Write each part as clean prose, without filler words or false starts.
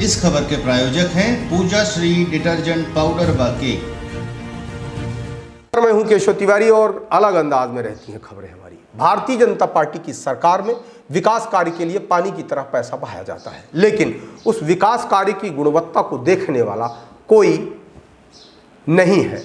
इस खबर के प्रायोजक हैं पूजा श्री डिटर्जेंट पाउडर व केक। मैं हूं केशव तिवारी और अलग अंदाज में रहती हैं खबरें हमारी। भारतीय जनता पार्टी की सरकार में विकास कार्य के लिए पानी की तरह पैसा बहाया जाता है, लेकिन उस विकास कार्य की गुणवत्ता को देखने वाला कोई नहीं है।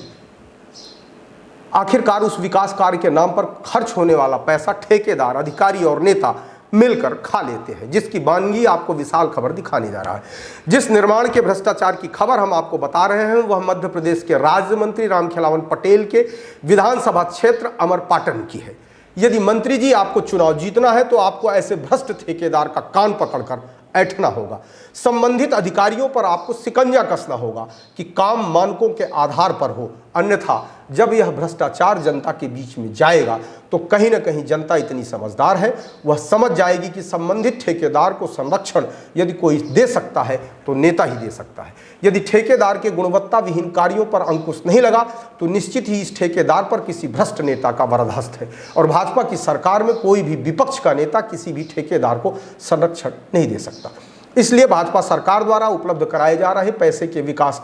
आखिरकार उस विकास कार्य के नाम पर खर्च होने वाला पैसा ठेकेदार, अधिकारी और नेता मिलकर खा लेते हैं, जिसकी वानगी आपको विशाल खबर दिखाने जा रहा है। जिस निर्माण के भ्रष्टाचार की खबर हम आपको बता रहे हैं वह मध्य प्रदेश के राज्य मंत्री रामखेलावन पटेल के विधानसभा क्षेत्र अमरपाटन की है। यदि मंत्री जी आपको चुनाव जीतना है तो आपको ऐसे भ्रष्ट ठेकेदार का कान पकड़कर ऐंठना होगा। संबंधित अधिकारियों पर आपको शिकंजा कसना होगा कि काम मानकों के आधार पर हो, अन्यथा जब यह भ्रष्टाचार जनता के बीच में जाएगा तो कहीं ना कहीं जनता इतनी समझदार है, वह समझ जाएगी कि संबंधित ठेकेदार को संरक्षण यदि कोई दे सकता है तो नेता ही दे सकता है। यदि ठेकेदार के गुणवत्ता विहीन कार्यों पर अंकुश नहीं लगा तो निश्चित ही इस ठेकेदार पर किसी भ्रष्ट नेता का वरदहस्त है और भाजपा की सरकार में कोई भी विपक्ष का नेता किसी भी ठेकेदार को संरक्षण नहीं दे सकता। इसलिए भाजपा सरकार द्वारा उपलब्ध कराए जा रहे पैसे के विकास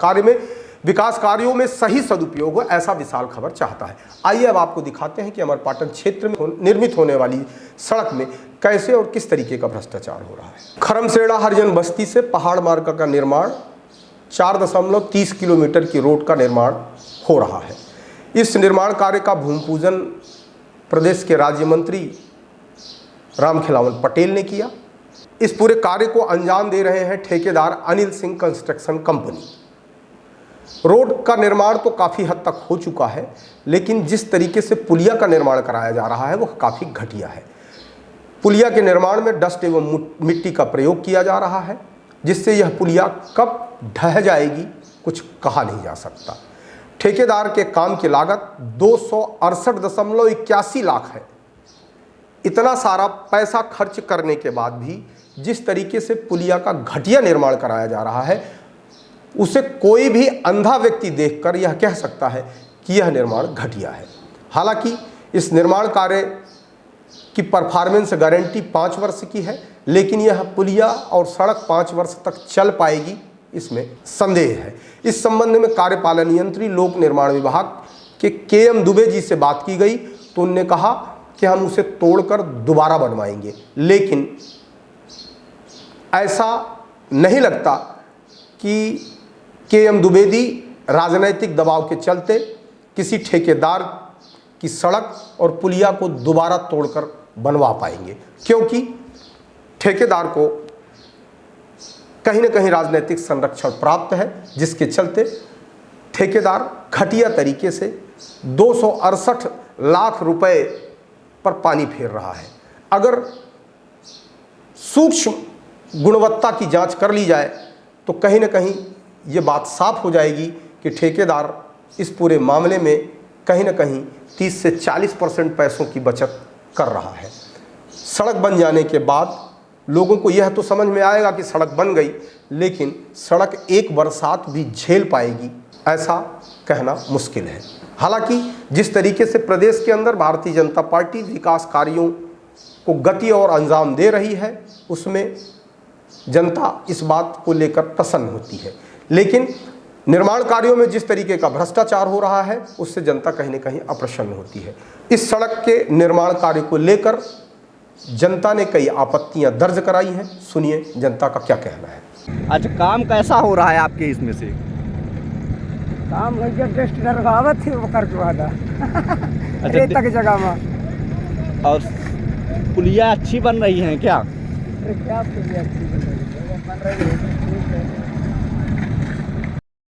कार्यों में सही सदुपयोग हो, ऐसा विशाल खबर चाहता है। आइए अब आपको दिखाते हैं कि अमरपाटन क्षेत्र में निर्मित होने वाली सड़क में कैसे और किस तरीके का भ्रष्टाचार हो रहा है। खरमसेड़ा हरिजन बस्ती से पहाड़ मार्ग का निर्माण 4.30 किलोमीटर की रोड का निर्माण हो रहा है। इस निर्माण कार्य का भूमि पूजन प्रदेश के राज्य मंत्री रामखेलावन पटेल ने किया। इस पूरे कार्य को अंजाम दे रहे हैं ठेकेदार Anil Singh construction company. Road का निर्माण तो काफ़ी हद तक हो चुका है, लेकिन जिस तरीके से पुलिया का निर्माण कराया जा रहा है वह काफ़ी घटिया है। पुलिया के निर्माण में डस्ट एवं मिट्टी का प्रयोग किया जा रहा है, जिससे यह पुलिया कब ढह जाएगी कुछ कहा नहीं जा सकता। ठेकेदार के काम की लागत 268.81 लाख है। इतना सारा पैसा खर्च करने के बाद भी जिस तरीके से पुलिया का घटिया निर्माण कराया जा रहा है, उसे कोई भी अंधा व्यक्ति देखकर यह कह सकता है कि यह निर्माण घटिया है। हालांकि इस निर्माण कार्य की परफॉर्मेंस गारंटी 5 वर्ष की है, लेकिन यह पुलिया और सड़क 5 वर्ष तक चल पाएगी इसमें संदेह है। इस संबंध में कार्यपालन यंत्री लोक निर्माण विभाग के KM दुबे जी से बात की गई तो उन्होंने कहा कि हम उसे तोड़कर दोबारा बनवाएंगे, लेकिन ऐसा नहीं लगता कि KM द्विवेदी राजनीतिक दबाव के चलते किसी ठेकेदार की सड़क और पुलिया को दोबारा तोड़कर बनवा पाएंगे, क्योंकि ठेकेदार को कहीं न कहीं राजनीतिक संरक्षण प्राप्त है, जिसके चलते ठेकेदार घटिया तरीके से 268 लाख रुपए पर पानी फेर रहा है। अगर सूक्ष्म गुणवत्ता की जांच कर ली जाए तो कहीं न कहीं ये बात साफ हो जाएगी कि ठेकेदार इस पूरे मामले में कहीं न कहीं 30 से 40% पैसों की बचत कर रहा है। सड़क बन जाने के बाद लोगों को यह तो समझ में आएगा कि सड़क बन गई, लेकिन सड़क एक बरसात भी झेल पाएगी ऐसा कहना मुश्किल है। हालांकि जिस तरीके से प्रदेश के अंदर भारतीय जनता पार्टी विकास कार्यों को गति और अंजाम दे रही है, उसमें जनता इस बात को लेकर प्रसन्न होती है, लेकिन निर्माण कार्यों में जिस तरीके का भ्रष्टाचार हो रहा है उससे जनता कहीं न कहीं अप्रसन्न होती है। इस सड़क के निर्माण कार्य को लेकर जनता ने कई आपत्तियां दर्ज कराई हैं। सुनिए जनता का क्या कहना है। अच्छा, काम कैसा हो रहा है आपके इसमें से? काम टेस्ट लगावत थी वो कर था रेता की जगह में। और पुलिया अच्छी बन रही हैं क्या? क्या पुलिया अच्छी बन रही है?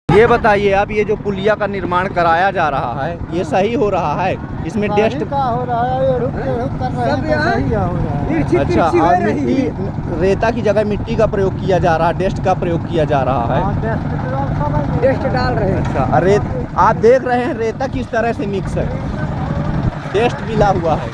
ये बताइए आप, ये जो पुलिया का निर्माण कराया जा रहा है ये सही हो रहा है? इसमें डस्ट का हो रहा है, ये रुक कर रहे हैं, सही हो रहा है। अच्छा, और मिट्टी, रेता की जगह मिट्टी का प्रयोग किया जा रहा है, डस्ट का प्रयोग किया जा रहा है। डस्ट डाल रहे हैं। अच्छा, आप देख रहे हैं रेता किस तरह से मिक्स है, डस्ट मिला हुआ है।